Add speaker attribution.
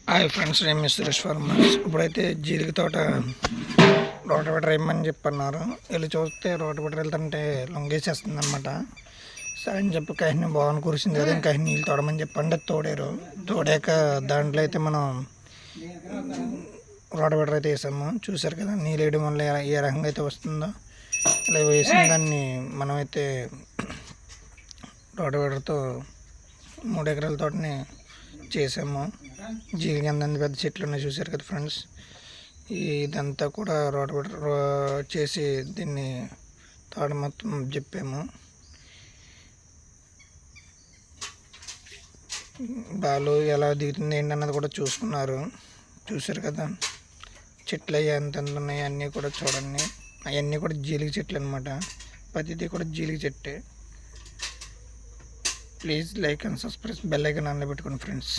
Speaker 1: Hi friends, నేను మీ Suresh farmers. ఇప్పుడైతే జీలిక తోట రోటవేటర్ వేయమని చెప్పన్నారు. వెళ్ళి చూస్తే రోటవేటర్ వెళ్తుంటే లొంగేసేస్తుంది అనమాట. సరే అని చెప్పి కాయని బాగుని కురిసింది కదా, ఇంకా నీళ్ళు తోడమని చెప్పండి. తోడారు. తోడాక దాంట్లో అయితే మనం రోటవేటర్ అయితే వేసాము. చూసారు కదా నీళ్ళు వేయడం వల్ల ఏ రకంగా అయితే వస్తుందో. ఇలా వేసిన దాన్ని మనమైతే రోటవేటర్తో 3 ఎకరాల తోటని చేసాము. జీలికి అంతంత పెద్ద చెట్లు ఉన్నాయి, చూసారు కదా ఫ్రెండ్స్. ఇదంతా కూడా రోటవేటర్ చేసి దీన్ని తోట మొత్తం చెప్పాము. బాలు ఎలా దిగుతుంది ఏంటన్నది కూడా చూసుకున్నారు. చూసారు కదా చెట్లు అవి ఎంత ఉన్నాయి అన్నీ కూడా చూడండి. అవన్నీ కూడా జీలికి చెట్లు అనమాట. ప్రతిదీ కూడా జీలికి చెట్టే. Please like and subscribe, bell icon ఆన్లో పెట్టుకోండి ఫ్రెండ్స్.